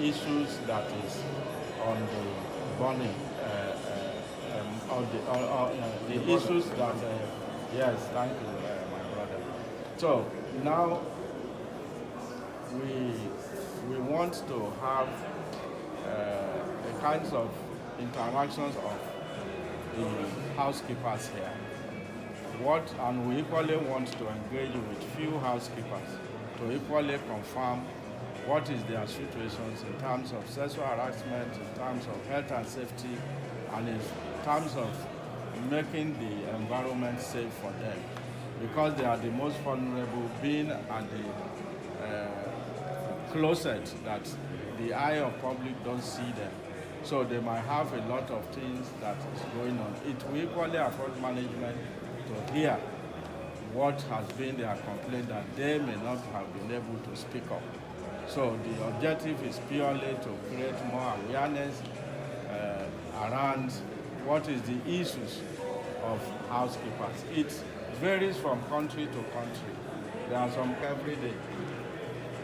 issues that is on the burning, the issues that, yes, thank you, my brother. So now we want to have the kinds of interactions of the housekeepers here. And we equally want to engage with few housekeepers to equally confirm what is their situations in terms of sexual harassment, in terms of health and safety, and in terms of making the environment safe for them. Because they are the most vulnerable, being at the closet that the eye of public don't see them. So they might have a lot of things that is going on. It will equally afford management to hear what has been their complaint that they may not have been able to speak up. So the objective is purely to create more awareness around what is the issues of housekeepers. It varies from country to country. There are some every day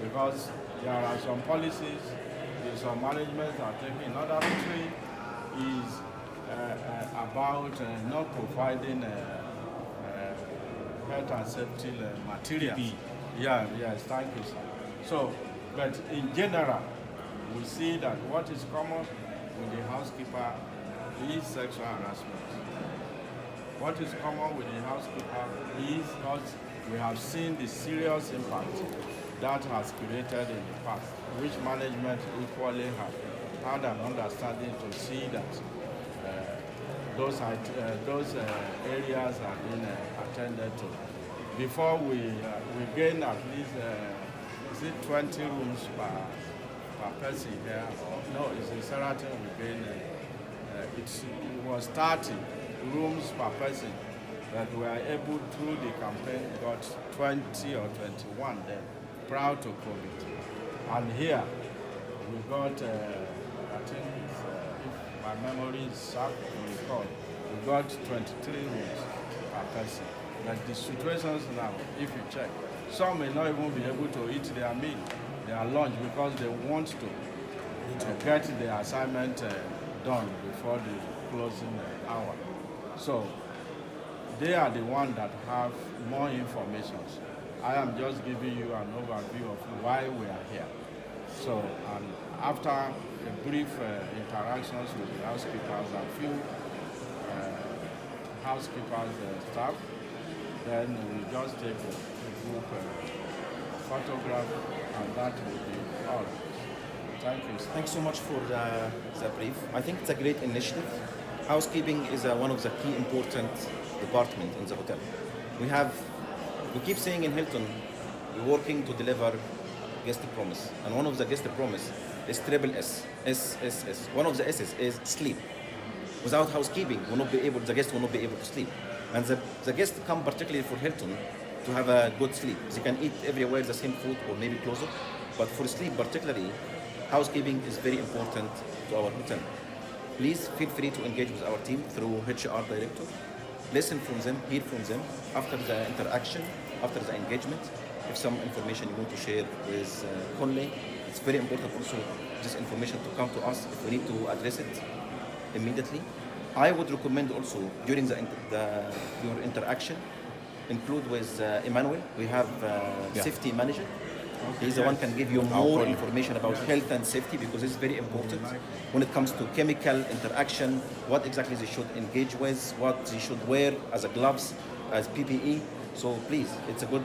because there are some policies, there are some managements are taking. Another country is about not providing health and safety materials. Yeah, yes, thank you, sir. So, but in general, we see that what is common with the housekeeper is sexual harassment. What is common with the housekeeper is that we have seen the serious impact that has created in the past, which management equally have had an understanding to see that those areas are being attended to. Before we gain at least, is it 20 rooms per person here? No, it's in Sheraton we gain, it was 30 rooms per person, but we are able, through the campaign, got 20 or 21 then, prior to COVID. And here, we got, I think it's, if my memory is sharp, we got 23 rooms per person. But the situations now, if you check, some may not even be able to eat their meal, their lunch, because they want to get the assignment done before the closing hour. So they are the ones that have more information. I am just giving you an overview of why we are here. So, and after a brief interactions with the housekeepers and few housekeepers staff, then we just take a group photograph, and that will be all. Thank you. Thanks so much for the brief. I think it's a great initiative. Housekeeping is one of the key important departments in the hotel. We keep saying in Hilton, we're working to deliver guest promise. And one of the guest promise is triple S, S. One of the S's is sleep. Without housekeeping, the guest will not be able to sleep. And the guests come particularly for Hilton to have a good sleep. They can eat everywhere the same food or maybe closer. But for sleep particularly, housekeeping is very important to our hotel. Please feel free to engage with our team through HR director. Listen from them, hear from them after the interaction, after the engagement. If some information you want to share with Conley, it's very important also this information to come to us if we need to address it immediately. I would recommend also during your interaction, include with Emmanuel. We have safety manager. He's the one can give you more information about health and safety, because it's very important when it comes to chemical interaction, what exactly they should engage with, what they should wear as a gloves, as PPE. So please, it's a good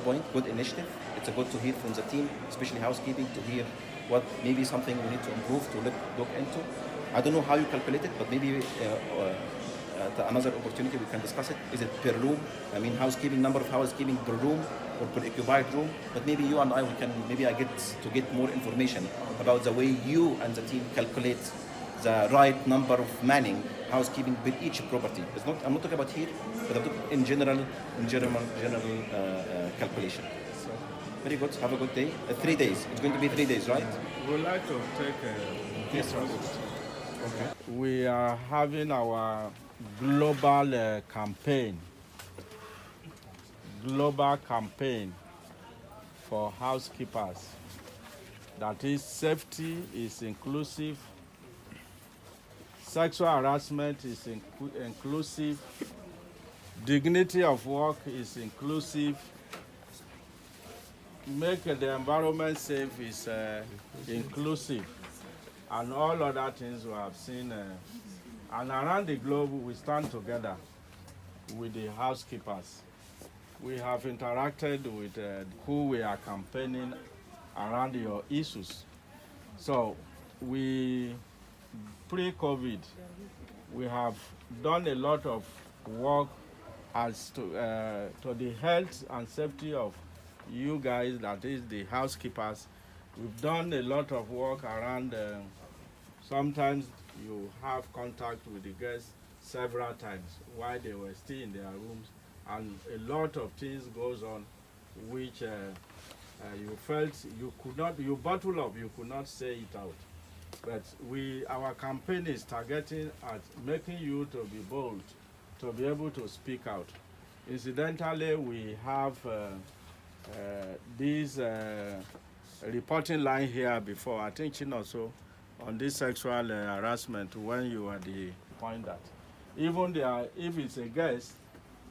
point, good initiative. It's a good to hear from the team, especially housekeeping, to hear what maybe something we need to improve, to look into. I don't know how you calculate it, but maybe another opportunity we can discuss it. Is it per room? I mean, housekeeping, number of housekeeping per room or per occupied room. But maybe you and I, I get more information about the way you and the team calculate the right number of manning housekeeping per each property. I'm not talking about here, but I'm talking in general calculation. Very good. Have a good day. 3 days. It's going to be 3 days, right? We'd like to take this one. Okay. We are having our global campaign for housekeepers That is, safety is inclusive, sexual harassment is inclusive, dignity of work is inclusive, make the environment safe is inclusive, and all other things we have seen. And around the globe, we stand together with the housekeepers. We have interacted with who we are campaigning around your issues. So pre-COVID, we have done a lot of work as to the health and safety of you guys, that is the housekeepers. We've done a lot of work around, sometimes you have contact with the guests several times while they were still in their rooms, and a lot of things goes on which you felt you could not, you bottle up, you could not say it out. But our campaign is targeting at making you to be bold, to be able to speak out. Incidentally, we have this reporting line here before. I think Chinoso, on this sexual harassment, when you are the point that even there, if it's a guest,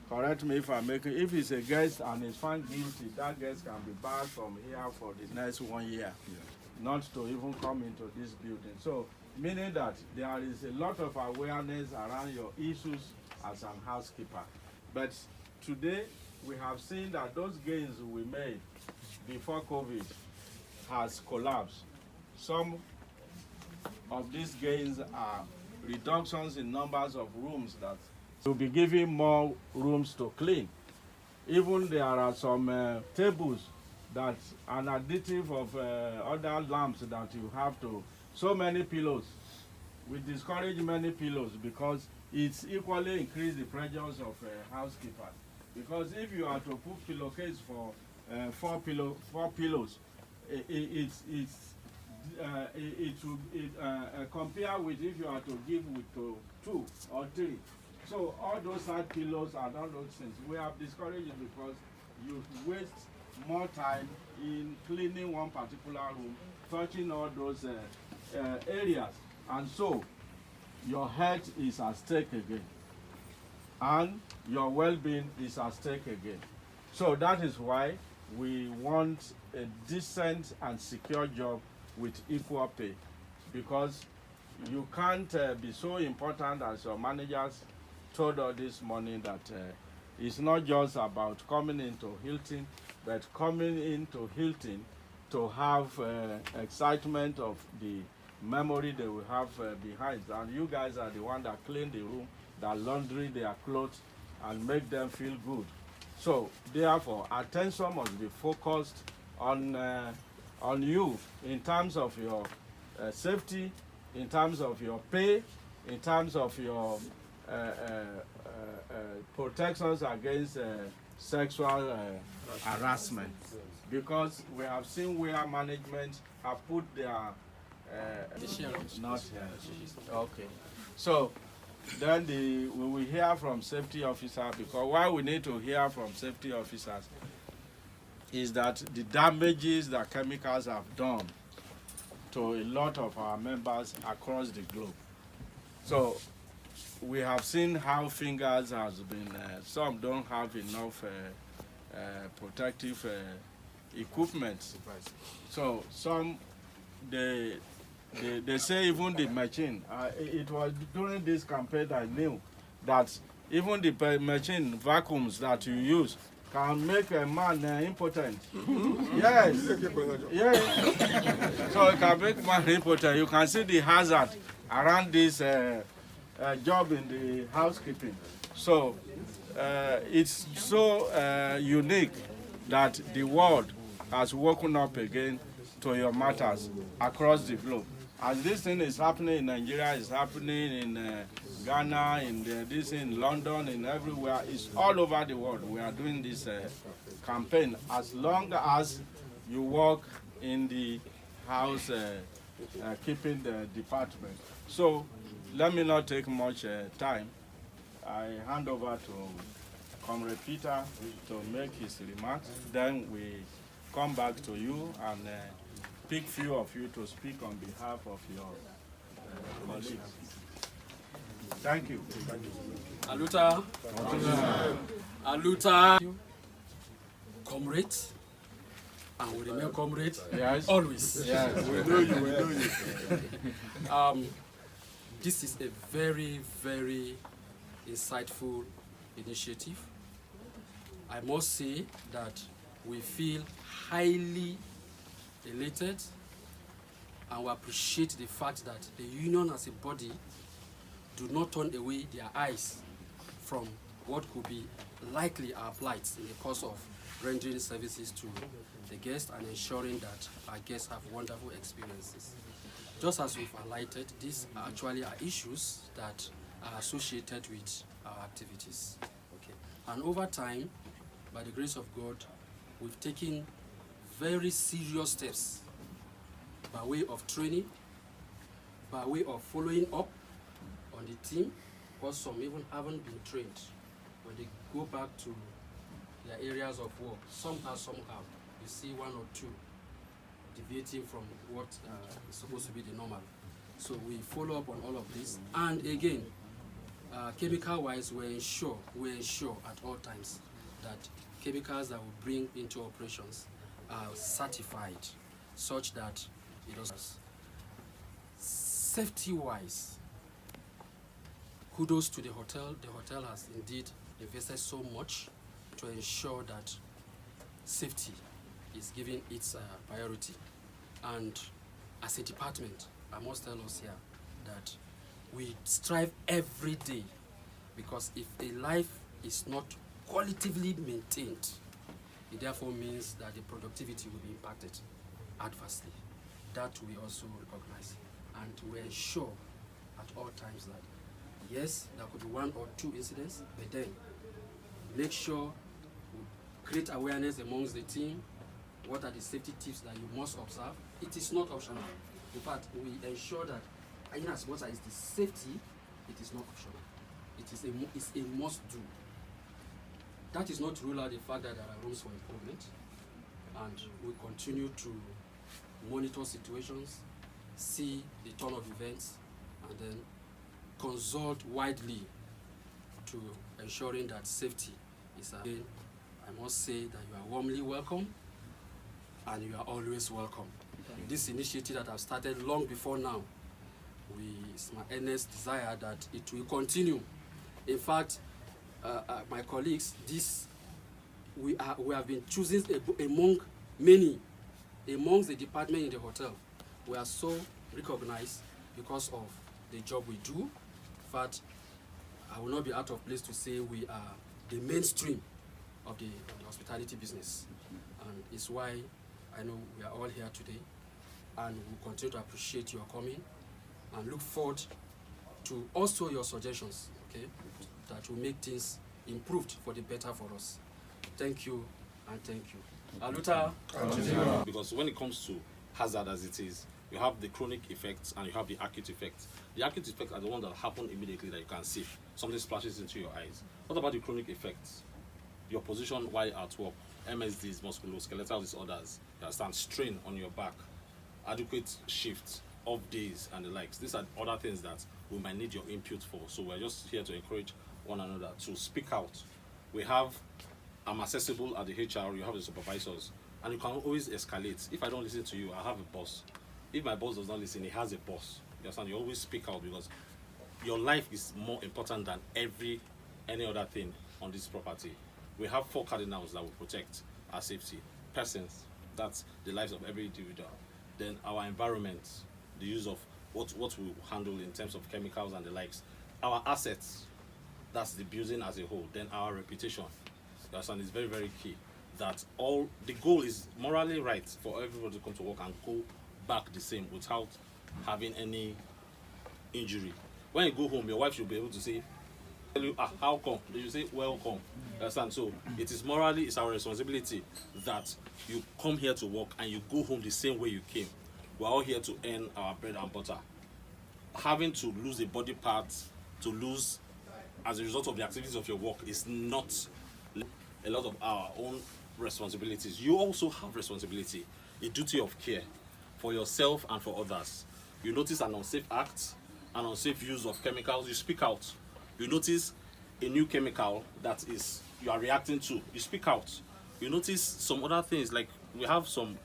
correct me if I'm making, if it's a guest and is found guilty, that guest can be barred from here for the next 1 year, not to even come into this building. So, meaning that there is a lot of awareness around your issues as an housekeeper. But today, we have seen that those gains we made before COVID has collapsed. Some of these gains are reductions in numbers of rooms that will be giving more rooms to clean. Even there are some tables that an additive of other lamps that you have to, so many pillows. We discourage many pillows because it's equally increased the pressures of housekeepers. Because if you are to put pillowcase for four pillows, it will compare with if you are to give with 2 or 3. So all those side pillows and all those things, we have discouraged it because you waste more time in cleaning one particular room, touching all those areas, and so your health is at stake again, and your well-being is at stake again. So that is why we want a decent and secure job with equal pay, because you can't be so important as your managers told us this morning that it's not just about coming into Hilton, but coming into Hilton to have excitement of the memory they will have behind. And you guys are the one that clean the room, that laundry their clothes, and make them feel good. So therefore, attention must be focused on you in terms of your safety, in terms of your pay, in terms of your protections against sexual harassment. Because we have seen where management have put their not here. Okay. So then we will hear from safety officers, because why we need to hear from safety officers is that the damages that chemicals have done to a lot of our members across the globe. So we have seen how fingers has been, some don't have enough protective equipment. So some, they say even the machine, it was during this campaign I knew that even the machine vacuums that you use can make a man impotent. Yes. Yes. So it can make man impotent. You can see the hazard around this job in the housekeeping. So it's so unique that the world has woken up again to your matters across the globe. As this thing is happening in Nigeria, it's happening in Ghana, this in London, in everywhere. It's all over the world. We are doing this campaign as long as you work in the house keeping the department. So let me not take much time. I hand over to Comrade Peter to make his remarks. Then we come back to you and pick few of you to speak on behalf of your colleagues. Thank you. Aluta. Aluta. Comrades. And we remain comrades. Yes. Always. Yes, we know you, we know you. This is a very, very insightful initiative. I must say that we feel highly elated and we appreciate the fact that the union as a body do not turn away their eyes from what could be likely our plights in the course of rendering services to the guests and ensuring that our guests have wonderful experiences. Just as we've highlighted, these actually are issues that are associated with our activities. Okay. And over time, by the grace of God, we've taken very serious steps by way of training, by way of following up on the team, because some even haven't been trained. When they go back to their areas of work, somehow, you see one or two deviating from what is supposed to be the normal. So we follow up on all of this. And again, chemical-wise, we ensure at all times that chemicals that we bring into operations are certified such that it does. Safety-wise, kudos to the hotel. The hotel has indeed invested so much to ensure that safety is given its priority. And as a department, I must tell us here that we strive every day, because if a life is not qualitatively maintained, it therefore means that the productivity will be impacted adversely. That we also recognize. And we ensure at all times that, yes, there could be one or two incidents, but then make sure we create awareness amongst the team. What are the safety tips that you must observe? It is not optional. In fact, we ensure that in as much as the safety, it is not optional. It's a must-do. That is not to rule out the fact that there are rooms for improvement, and we continue to monitor situations, see the turn of events, and then consult widely to ensuring that safety is again. I must say that you are warmly welcome, and you are always welcome. This initiative that I've started long before now, it's my earnest desire that it will continue. In fact, my colleagues, we have been choosing among many, amongst the department in the hotel. We are so recognized because of the job we do. In fact, I will not be out of place to say we are the mainstream of the hospitality business. And it's why I know we are all here today, and we continue to appreciate your coming and look forward to also your suggestions, okay, that will make things improved for the better for us. Thank you, and thank you. Aluta. Because when it comes to hazard as it is, you have the chronic effects and you have the acute effects. The acute effects are the ones that happen immediately that you can see. Something splashes into your eyes. What about the chronic effects? Your position while at work, MSDs, musculoskeletal disorders, you understand, strain on your back, adequate shifts, off days, and the likes. These are other things that we might need your input for. So we're just here to encourage one another to speak out. I'm accessible at the HR, you have the supervisors, and you can always escalate. If I don't listen to you, I have a boss. If my boss does not listen, he has a boss. You understand? You always speak out, because your life is more important than any other thing on this property. We have 4 cardinals that will protect our safety. Persons, that's the lives of every individual. Then our environment, the use of what we handle in terms of chemicals and the likes. Our assets, that's the building as a whole. Then our reputation, that's one is very, very key. That all the goal is morally right for everybody to come to work and go back the same without having any injury. When you go home, your wife should be able to say, tell you, how come? Did you say welcome? Understand? So it's our responsibility that you come here to work and you go home the same way you came. We're all here to earn our bread and butter. Having to lose a body part, to lose as a result of the activities of your work, is not a lot of our own responsibilities. You also have responsibility, a duty of care. for yourself and for others. You notice an unsafe act, an unsafe use of chemicals, you speak out. You notice a new chemical that is you are reacting to, you speak out. You notice some other things, like we have some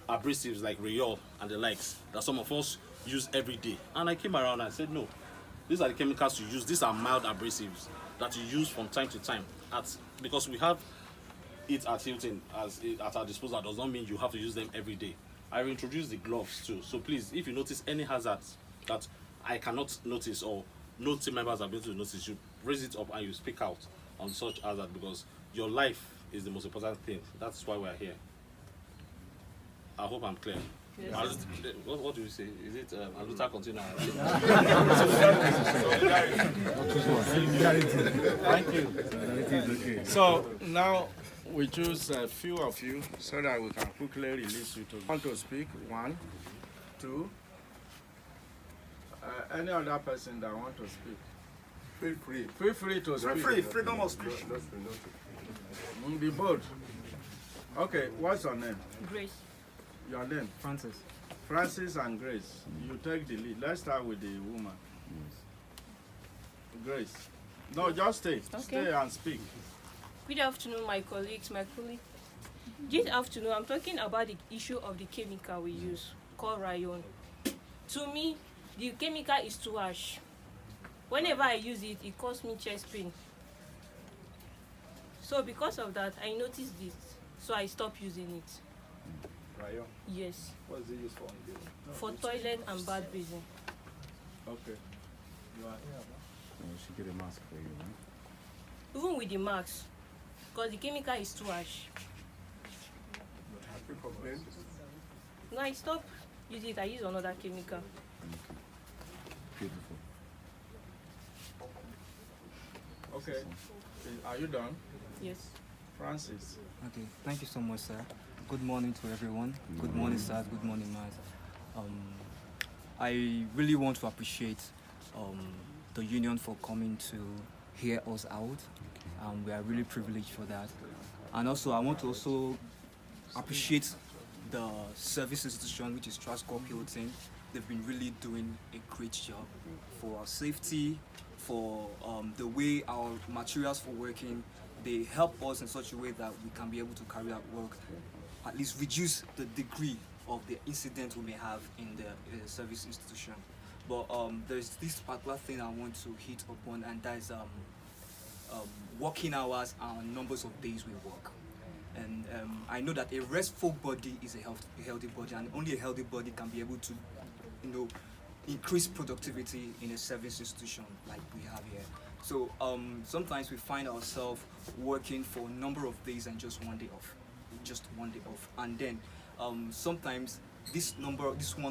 abrasives like Reol and the likes that some of us use every day. And I came around and I said, no, these are the chemicals you use. These are mild abrasives that you use from time to time. Because we have it at Hilton at our disposal does not mean you have to use them every day. I will introduce the gloves too. So please, if you notice any hazards that I cannot notice or no team members are able to notice, you raise it up and you speak out on such hazard, because your life is the most important thing. That's why we're here. I hope I'm clear. Yes. What do you say? Is it Aluta continue? Thank you. So now we choose a few of you so that we can quickly release you to want to speak. 1, 2. Any other person that want to speak? Feel free. Feel free to speak. Free. Freedom of speech. The board. Okay, what's your name? Grace. Your name? Francis. Francis and Grace. You take the lead. Let's start with the woman. Grace. No, just stay. Okay. Stay and speak. Good afternoon, my colleagues, This afternoon, I'm talking about the issue of the chemical we use, called rayon. To me, the chemical is too harsh. Whenever I use it, it causes me chest pain. So because of that, I noticed this, so I stopped using it. Rayon. Yes. What is it used for? For toilet and bath bathing. Okay. You are here. We should get a mask for you, right? Even with the mask, because the chemical is too harsh. Have you complained? No, I stopped using it. I use another chemical. Beautiful. Okay. Are you done? Yes. Francis. Okay, thank you so much, sir. Good morning to everyone. Good morning, sir. Good morning, Matt. I really want to appreciate the union for coming to hear us out. We are really privileged for that. And also, I want to also appreciate the service institution, which is Transcorp Hilton. They've been really doing a great job for our safety, for the way our materials for working. They help us in such a way that we can be able to carry out work, at least reduce the degree of the incident we may have in the service institution. But there's this particular thing I want to hit upon, and that is working hours and numbers of days we work. And I know that a restful body is a healthy body, and only a healthy body can be able to, increase productivity in a service institution like we have here. So sometimes we find ourselves working for a number of days and just one day off, and then sometimes this 1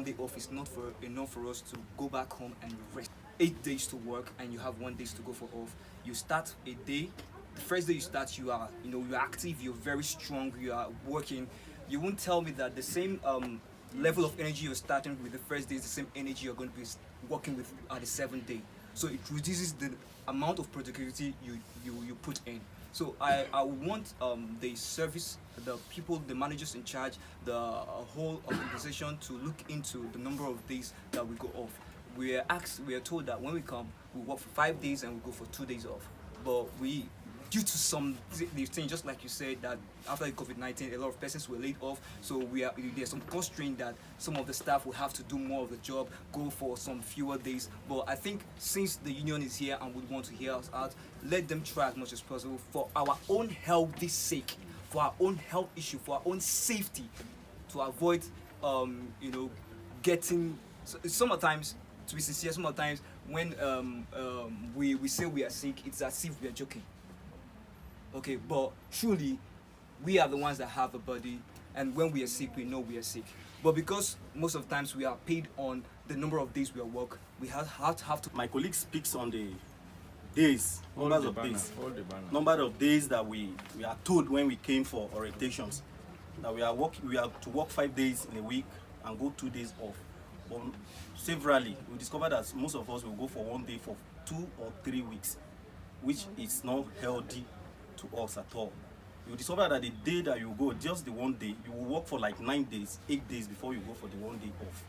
day off is not enough for us to go back home and rest. 8 days to work and you have 1 day to go for off. You start a day. The first day you start, you're active, you're very strong, you are working. You won't tell me that the same level of energy you're starting with the first day is the same energy you're going to be working with at the 7th day. So it reduces the amount of productivity you put in. So I want the service, the people, the managers in charge, the whole organization to look into the number of days that we go off. We are told that when we come, we work for 5 days and we go for 2 days off. But due to some these things, just like you said, that after the COVID-19, a lot of persons were laid off. So there's some constraint that some of the staff will have to do more of the job, go for some fewer days. But I think since the union is here and would want to hear us out, let them try as much as possible for our own healthy sake, for our own health issue, for our own safety, to avoid, getting. Sometimes, to be sincere, sometimes when we say we are sick, it's as if we are joking. Okay, but truly, we are the ones that have a body, and when we are sick, we know we are sick. But because most of the times we are paid on the number of days we are work, we have to. My colleague speaks on the days, number of days that we are told when we came for orientations that we are to work 5 days in a week and go 2 days off. But severally, we discovered that most of us will go for 1 day for 2 or 3 weeks, which is not healthy to us at all. you discover that the day that you go, just the one day, you will work for like 9 days, 8 days before you go for the 1 day off.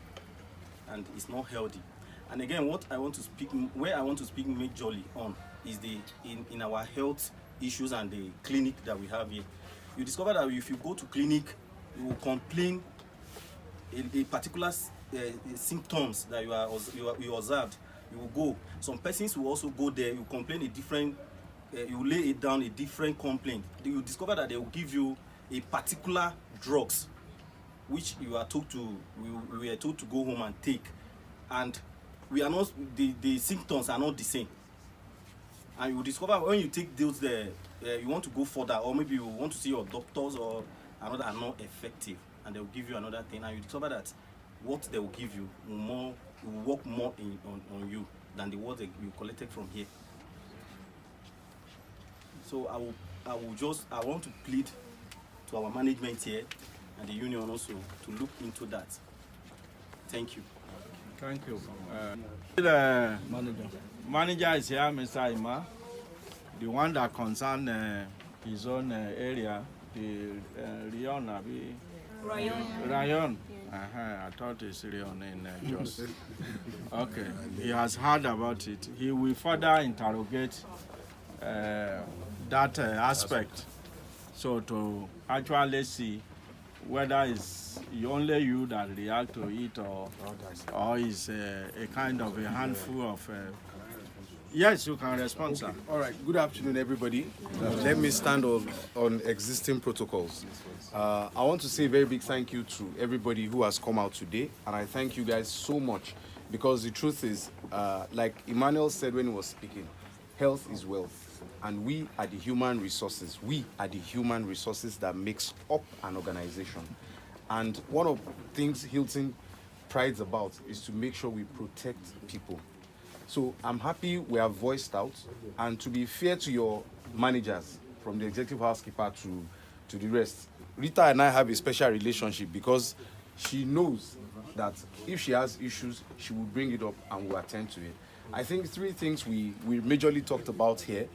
And it's not healthy. And again, where I want to speak majorly on is in our health issues and the clinic that we have here. You discover that if you go to clinic, you will complain a particular symptoms that you observed. You will go. Some persons will also go there. You complain a different. You lay it down a different complaint. You discover that they will give you a particular drugs, which you are told to. We are told to go home and take, and we are not. The symptoms are not the same. And you discover when you take those you want to go further, or maybe you want to see your doctors or another are not effective, and they will give you another thing, and you discover that what they will give you will work more on you than the what you collected from here. So I want to plead to our management here and the union also to look into that. Thank you. Thank you. The manager is here, Mr. Ima, the one that concerns his own area, the Rayon. I thought it's Rayon in Jos. Okay, he has heard about it. He will further interrogate that aspect, so to actually see whether it's only you that react to it or is a kind of a handful of yes, you can respond, sir. All right, good afternoon, everybody. Let me stand on existing protocols. I want to say a very big thank you to everybody who has come out today, and I thank you guys so much, because the truth is, like Emmanuel said when he was speaking, health is wealth. And we are the human resources. We are the human resources that makes up an organization. And one of the things Hilton prides about is to make sure we protect people. So I'm happy we have voiced out. And to be fair to your managers, from the executive housekeeper to the rest, Rita and I have a special relationship, because she knows that if she has issues, she will bring it up and we'll attend to it. I think 3 things we majorly talked about here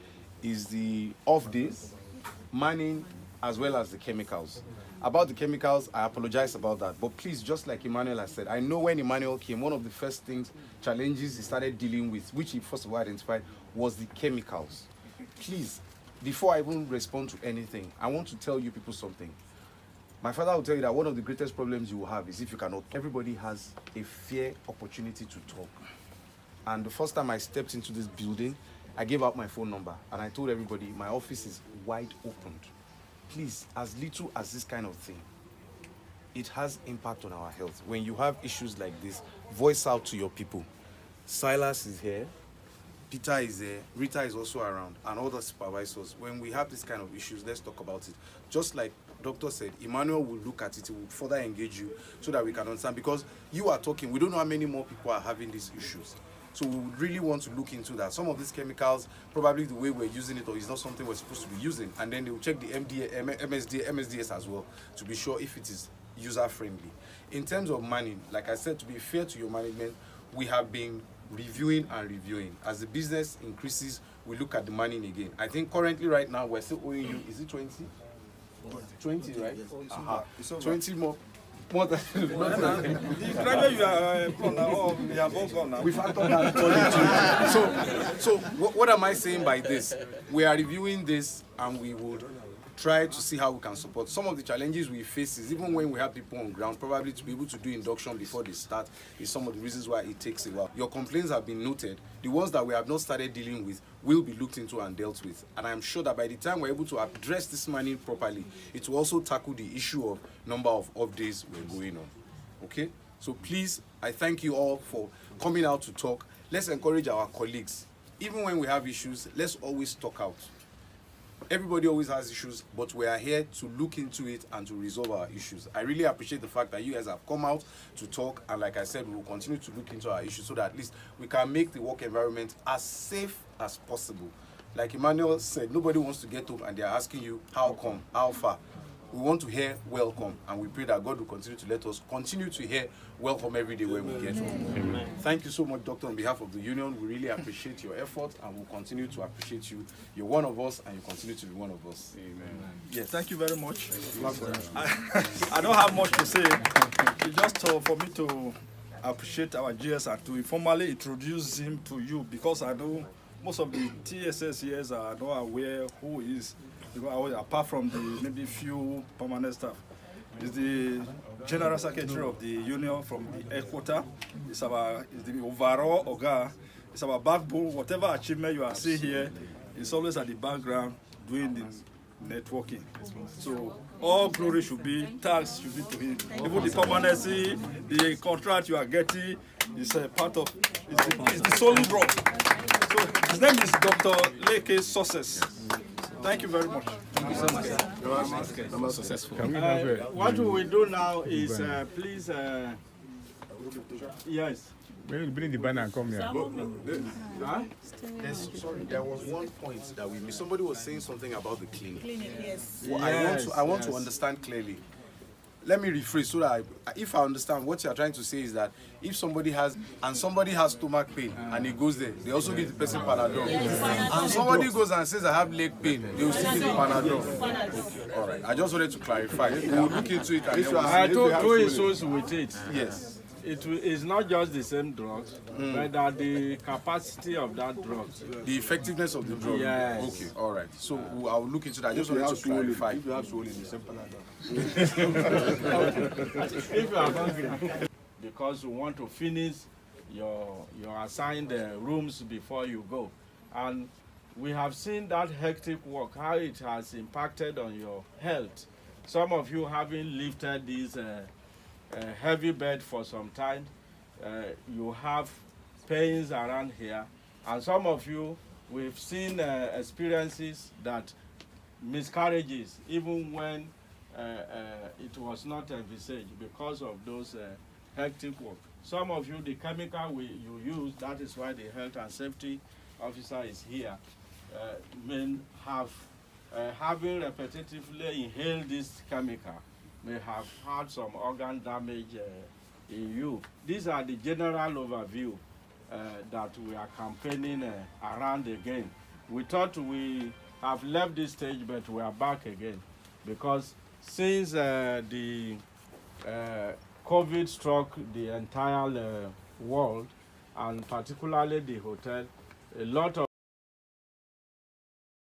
is the off days, manning, as well as the chemicals. About the chemicals, I apologize about that. But please, just like Emmanuel has said, I know when Emmanuel came, one of the first challenges he started dealing with, which he first of all identified, was the chemicals. Please, before I even respond to anything, I want to tell you people something. My father will tell you that one of the greatest problems you will have is if you cannot talk. Everybody has a fair opportunity to talk. And the first time I stepped into this building, I gave out my phone number and I told everybody my office is wide opened. Please, as little as this kind of thing, it has impact on our health. When you have issues like this, voice out to your people. Silas is here, Peter is there, Rita is also around, and all the supervisors. When we have this kind of issues, let's talk about it. Just like Doctor said, Emmanuel will look at it, he will further engage you so that we can understand, because you are talking, we don't know how many more people are having these issues. So we would really want to look into that. Some of these chemicals, probably the way we're using it, or is not something we're supposed to be using. And then they will check the MSDS as well to be sure if it is user-friendly. In terms of manning, like I said, to be fair to your management, we have been reviewing and reviewing. As the business increases, we look at the manning again. I think currently right now, we're still owing you, is it 20? 20, right? Yes. 20 more. More than you are now. We've had that. So what am I saying by this? We are reviewing this and we would try to see how we can support. Some of the challenges we face is even when we have people on ground, probably to be able to do induction before they start is some of the reasons why it takes a while. Your complaints have been noted. The ones that we have not started dealing with will be looked into and dealt with. And I'm sure that by the time we're able to address this money properly, it will also tackle the issue of number of off days we're going on. Okay? So please, I thank you all for coming out to talk. Let's encourage our colleagues. Even when we have issues, let's always talk out. Everybody always has issues, but we are here to look into it and to resolve our issues. I really appreciate the fact that you guys have come out to talk, and like I said, we will continue to look into our issues so that at least we can make the work environment as safe as possible. Like Emmanuel said, nobody wants to get home and they're asking you, how come, how far? we want to hear welcome, and we pray that God will continue to let us continue to hear welcome every day when we get home. Amen. Thank you so much, Doctor, on behalf of the union. We really appreciate your effort, and we'll continue to appreciate you. You're one of us, and you continue to be one of us. Amen. Yes, thank you very much. I don't have much to say. It's just for me to appreciate our GS and to formally introduce him to you, because I know most of the TSS here are not aware who he is, because apart from the maybe few permanent staff. He's the General Secretary of the Union from the headquarters. It's the overall Oga. It's our backbone. Whatever achievement you are seeing here, it's always at the background doing the networking. So all glory should be, thanks should be to him. Even the permanency, the contract you are getting is a part of, it's the solid rock. So his name is Dr. Leke Success. Thank you very much. Thank you so much, sir. I'm successful. What we will do now is please, yes. Bring the banner and come here. Sorry, there was one point that we missed. Somebody was saying something about the clinic. Yes. Well, I want to understand clearly. Let me rephrase so that if I understand what you are trying to say is that if somebody has stomach pain and he goes there, they also give the person Panadol. And somebody goes and says I have leg pain, they will still give the Panadol. Okay, all right. I just wanted to clarify. We'll look into it. And I told two issues with it. Yes. It is not just the same drugs, but that the capacity of that drug. The effectiveness of the drug. Yes. Okay, all right. So I will look into that. I just wanted to clarify. If you have swollen, the same If you are hungry. Because you want to finish your assigned rooms before you go. And we have seen that hectic work, how it has impacted on your health. Some of you having lifted these heavy bed for some time, you have pains around here, and some of you, we've seen experiences that miscarriages, even when it was not envisaged because of those hectic work. Some of you, the chemical you use, that is why the health and safety officer is here, may have, having repetitively inhaled this chemical, may have had some organ damage in you. These are the general overview that we are campaigning around again. We thought we have left this stage, but we are back again, because since the COVID struck the entire world, and particularly the hotel, a lot of